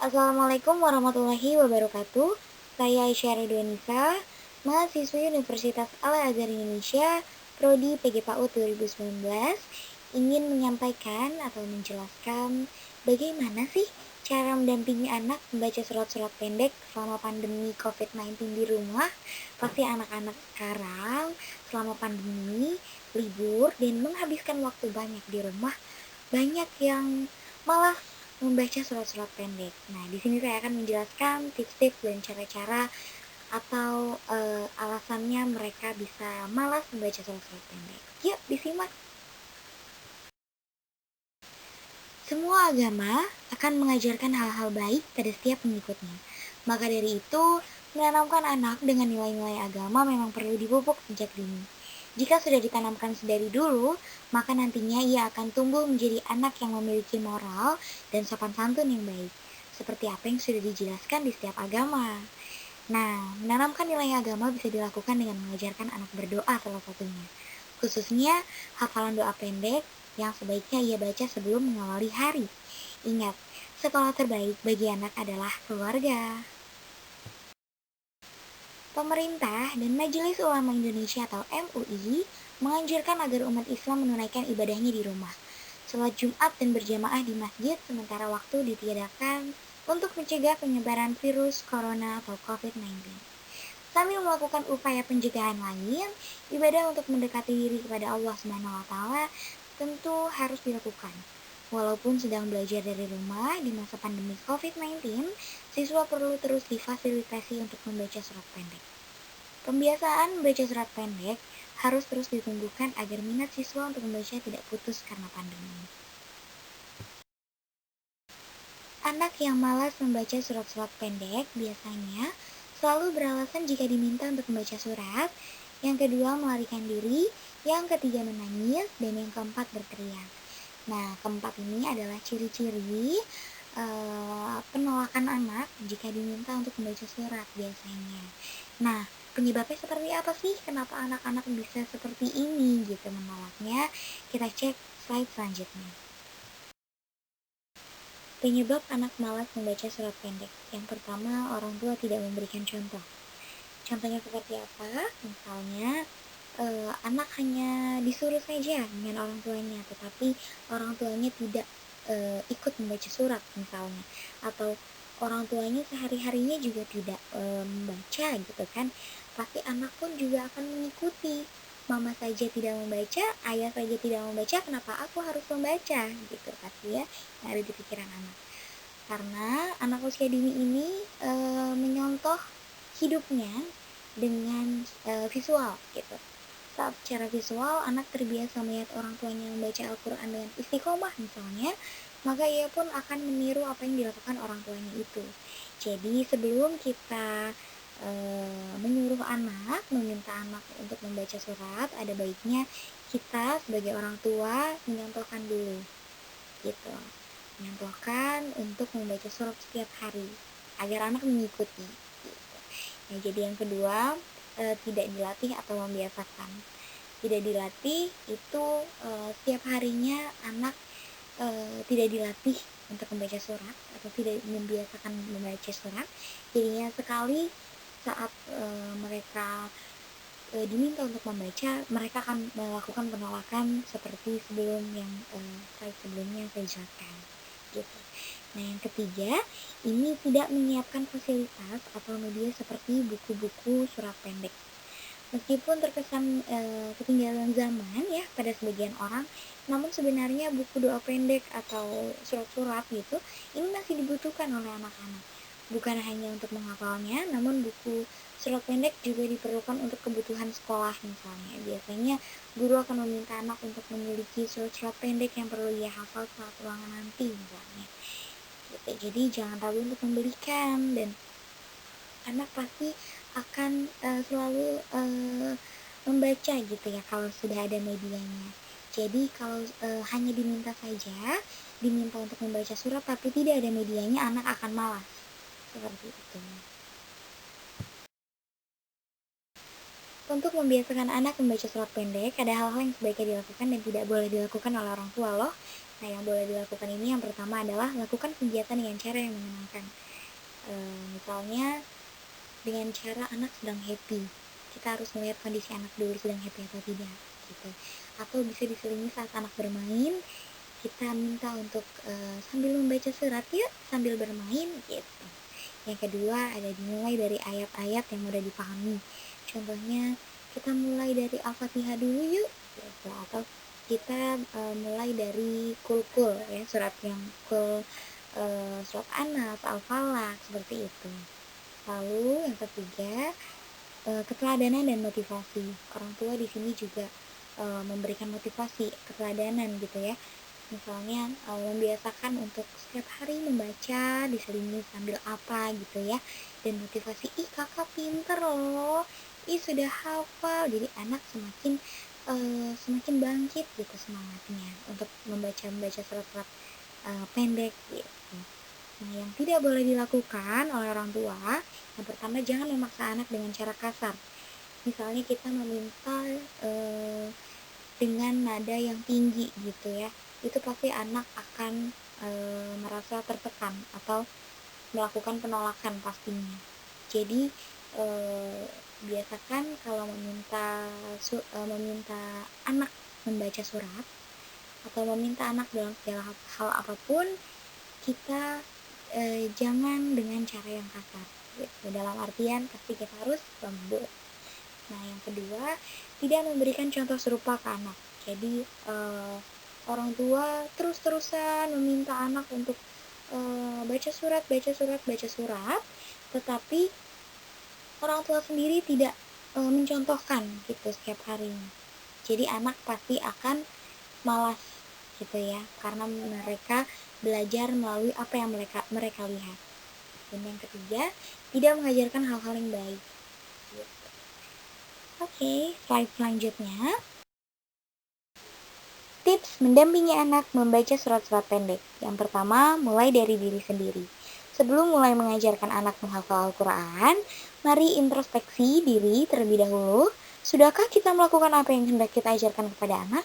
Assalamualaikum warahmatullahi wabarakatuh. Saya Aisyah Ridwanisa, mahasiswi Universitas Al-Azhar Indonesia, Prodi PGPAU 2019, ingin menyampaikan atau menjelaskan bagaimana sih cara mendampingi anak membaca surat-surat pendek selama pandemi COVID-19 di rumah. Pasti anak-anak sekarang selama pandemi libur dan menghabiskan waktu banyak di rumah, banyak yang malah membaca surat-surat pendek. Nah, di sini saya akan menjelaskan tips-tips dan cara-cara atau alasannya mereka bisa malas membaca surat-surat pendek. Yuk, disimak. Semua agama akan mengajarkan hal-hal baik pada setiap pengikutnya. Maka dari itu, menanamkan anak dengan nilai-nilai agama memang perlu dipupuk sejak dini. Jika sudah ditanamkan sedari dulu, maka nantinya ia akan tumbuh menjadi anak yang memiliki moral dan sopan santun yang baik, seperti apa yang sudah dijelaskan di setiap agama. Nah, menanamkan nilai agama bisa dilakukan dengan mengajarkan anak berdoa salah satunya. Khususnya hafalan doa pendek yang sebaiknya ia baca sebelum mengawali hari. Ingat, sekolah terbaik bagi anak adalah keluarga. Pemerintah dan Majelis Ulama Indonesia atau MUI menganjurkan agar umat Islam menunaikan ibadahnya di rumah, sholat Jumat dan berjamaah di masjid sementara waktu ditiadakan untuk mencegah penyebaran virus corona atau COVID-19. Sambil melakukan upaya pencegahan lain, ibadah untuk mendekati diri kepada Allah Subhanahu wa taala tentu harus dilakukan. Walaupun sedang belajar dari rumah di masa pandemi COVID-19, siswa perlu terus difasilitasi untuk membaca surat pendek. Pembiasaan membaca surat pendek harus terus ditumbuhkan agar minat siswa untuk membaca tidak putus karena pandemi. Anak yang malas membaca surat-surat pendek biasanya selalu beralasan jika diminta untuk membaca surat, yang kedua melarikan diri, yang ketiga menangis, dan yang keempat berteriak. Nah, keempat ini adalah ciri-ciri penolakan anak jika diminta untuk membaca surat biasanya. Nah, penyebabnya seperti apa sih? Kenapa anak-anak bisa seperti ini gitu menolaknya? Kita cek slide selanjutnya. Penyebab anak malas membaca surat pendek. Yang pertama, orang tua tidak memberikan contoh. Contohnya seperti apa? Misalnya, anak hanya disuruh saja dengan orang tuanya, tetapi orang tuanya tidak ikut membaca surat misalnya, atau orang tuanya sehari-harinya juga tidak membaca gitu kan, pasti anak pun juga akan mengikuti. Mama saja tidak membaca, ayah saja tidak membaca, kenapa aku harus membaca gitu pasti ya, yang ada di pikiran anak. Karena anak usia dini ini menyontoh hidupnya dengan visual gitu. Saat secara visual anak terbiasa melihat orang tuanya membaca Al-Quran dengan istiqomah misalnya, maka ia pun akan meniru apa yang dilakukan orang tuanya itu. Jadi sebelum kita menyuruh anak, meminta anak untuk membaca surat, ada baiknya kita sebagai orang tua menyontohkan dulu gitu, menyontohkan untuk membaca surat setiap hari agar anak mengikuti gitu. Nah, jadi yang kedua, tidak dilatih atau membiasakan. Tidak dilatih itu setiap harinya anak tidak dilatih untuk membaca surat atau tidak membiasakan membaca surat, jadinya sekali saat mereka diminta untuk membaca, mereka akan melakukan penolakan seperti sebelum yang slide sebelumnya saya jelaskan gitu. Nah, yang ketiga, ini tidak menyiapkan fasilitas atau media seperti buku-buku surat pendek. Meskipun terkesan ketinggalan zaman ya pada sebagian orang, namun sebenarnya buku doa pendek atau surat-surat gitu ini masih dibutuhkan oleh anak-anak. Bukan hanya untuk menghafalnya, namun buku surat pendek juga diperlukan untuk kebutuhan sekolah misalnya. Biasanya guru akan meminta anak untuk memiliki surat-surat pendek yang perlu ia hafal saat ulangan nanti misalnya. Gitu. Jadi jangan ragu untuk membelikan, dan anak pasti akan selalu membaca gitu ya kalau sudah ada medianya. Jadi kalau hanya diminta saja, diminta untuk membaca surat tapi tidak ada medianya, anak akan malas. Seperti itu. Untuk membiasakan anak membaca surat pendek, ada hal-hal yang sebaiknya dilakukan dan tidak boleh dilakukan oleh orang tua loh. Nah, yang boleh dilakukan ini yang pertama adalah lakukan kegiatan dengan cara yang menyenangkan. Misalnya dengan cara anak sedang happy, kita harus melihat kondisi anak dulu sedang happy atau tidak gitu. Atau bisa diselingi saat anak bermain, kita minta untuk sambil membaca surat yuk sambil bermain gitu. Yang kedua ada dimulai dari ayat-ayat yang mudah dipahami. Contohnya kita mulai dari Al-Fatihah dulu yuk gitu. Atau kita mulai dari kul-kul ya, surat yang kul, surat Anas, Al-Falaq seperti itu. Lalu yang ketiga, keteladanan dan motivasi. Orang tua di sini juga memberikan motivasi, keteladanan gitu ya. Misalnya membiasakan untuk setiap hari membaca diselingi sambil apa gitu ya. Dan motivasi, ih kakak pinter loh, ih sudah hafal. Jadi anak semakin bangkit gitu semangatnya untuk membaca surat-surat pendek gitu. Nah, yang tidak boleh dilakukan oleh orang tua, yang pertama jangan memaksa anak dengan cara kasar. Misalnya kita meminta dengan nada yang tinggi gitu ya, itu pasti anak akan merasa tertekan atau melakukan penolakan pastinya. Jadi biasakan kalau meminta anak membaca surat atau meminta anak dalam segala hal apapun, kita jangan dengan cara yang kasar gitu. Dalam artian pasti kita harus lembut. Nah, yang kedua, tidak memberikan contoh serupa ke anak. Jadi orang tua terus-terusan meminta anak untuk baca surat, tetapi orang tua sendiri tidak mencontohkan gitu setiap harinya. Jadi anak pasti akan malas gitu ya, karena mereka belajar melalui apa yang mereka lihat. Dan yang ketiga, tidak mengajarkan hal-hal yang baik. Oke, slide selanjutnya. Tips mendampingi anak membaca surat-surat pendek. Yang pertama, mulai dari diri sendiri. Sebelum mulai mengajarkan anak menghafal Al-Quran, mari introspeksi diri terlebih dahulu. Sudahkah kita melakukan apa yang hendak kita ajarkan kepada anak?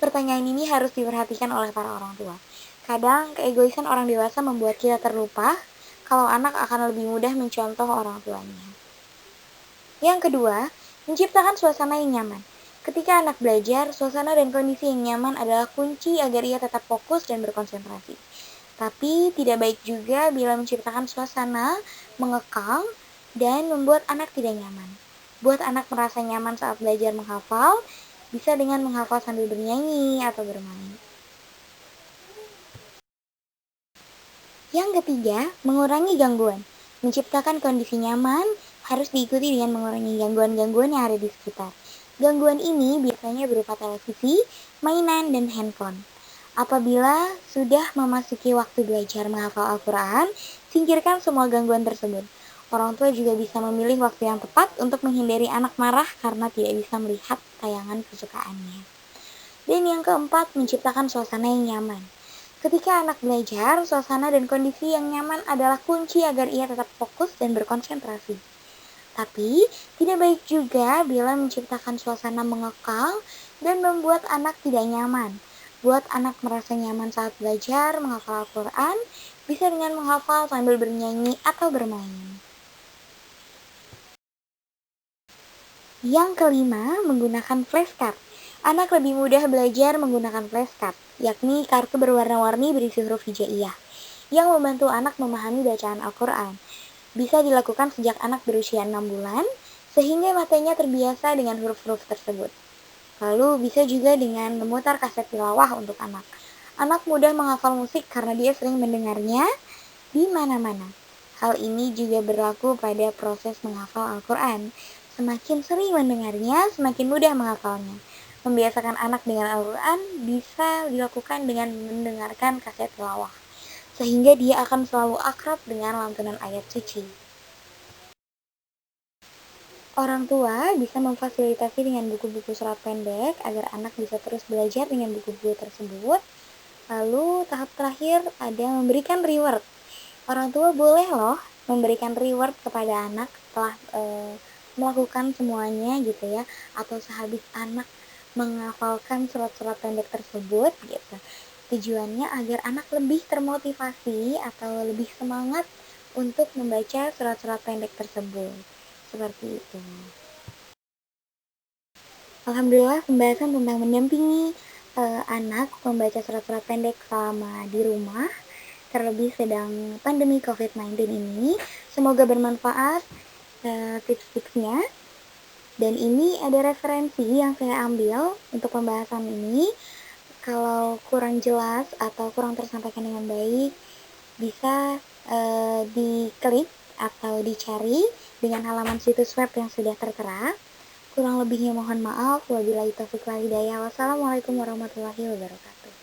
Pertanyaan ini harus diperhatikan oleh para orang tua. Kadang, keegoisan orang dewasa membuat kita terlupa kalau anak akan lebih mudah mencontoh orang tuanya. Yang kedua, menciptakan suasana yang nyaman. Ketika anak belajar, suasana dan kondisi yang nyaman adalah kunci agar ia tetap fokus dan berkonsentrasi. Tapi tidak baik juga bila menciptakan suasana mengekang dan membuat anak tidak nyaman. Buat anak merasa nyaman saat belajar menghafal, bisa dengan menghafal sambil bernyanyi atau bermain. Yang ketiga, mengurangi gangguan. Menciptakan kondisi nyaman harus diikuti dengan mengurangi gangguan-gangguan yang ada di sekitar. Gangguan ini biasanya berupa televisi, mainan, dan handphone. Apabila sudah memasuki waktu belajar menghafal Al-Quran, singkirkan semua gangguan tersebut. Orang tua juga bisa memilih waktu yang tepat untuk menghindari anak marah karena tidak bisa melihat tayangan kesukaannya. Dan yang keempat, menciptakan suasana yang nyaman. Ketika anak belajar, suasana dan kondisi yang nyaman adalah kunci agar ia tetap fokus dan berkonsentrasi. Tapi, tidak baik juga bila menciptakan suasana mengekang dan membuat anak tidak nyaman. Buat anak merasa nyaman saat belajar menghafal Al-Quran, bisa dengan menghafal sambil bernyanyi atau bermain. Yang kelima, menggunakan flashcard. Anak lebih mudah belajar menggunakan flashcard, yakni kartu berwarna-warni berisi huruf hijaiyah, yang membantu anak memahami bacaan Al-Quran. Bisa dilakukan sejak anak berusia 6 bulan, sehingga matanya terbiasa dengan huruf-huruf tersebut. Lalu bisa juga dengan memutar kaset tilawah untuk anak. Anak mudah menghafal musik karena dia sering mendengarnya di mana-mana. Hal ini juga berlaku pada proses menghafal Al-Quran. Semakin sering mendengarnya, semakin mudah menghafalnya. Membiasakan anak dengan Al-Quran bisa dilakukan dengan mendengarkan kaset tilawah, sehingga dia akan selalu akrab dengan lantunan ayat suci. Orang tua bisa memfasilitasi dengan buku-buku surat pendek agar anak bisa terus belajar dengan buku-buku tersebut. Lalu tahap terakhir ada memberikan reward. Orang tua boleh loh memberikan reward kepada anak setelah melakukan semuanya gitu ya, atau sehabis anak menghafalkan surat-surat pendek tersebut gitu. Tujuannya agar anak lebih termotivasi atau lebih semangat untuk membaca surat-surat pendek tersebut. Seperti itu. Alhamdulillah pembahasan tentang mendampingi anak membaca surat-surat pendek selama di rumah, terlebih sedang pandemi COVID-19 ini, semoga bermanfaat tips-tipsnya. Dan ini ada referensi yang saya ambil untuk pembahasan ini. Kalau kurang jelas atau kurang tersampaikan dengan baik, bisa diklik atau dicari dengan halaman situs web yang sudah tertera. Kurang lebihnya mohon maaf. Wabillahi taufiq wal hidayah. Wassalamualaikum warahmatullahi wabarakatuh.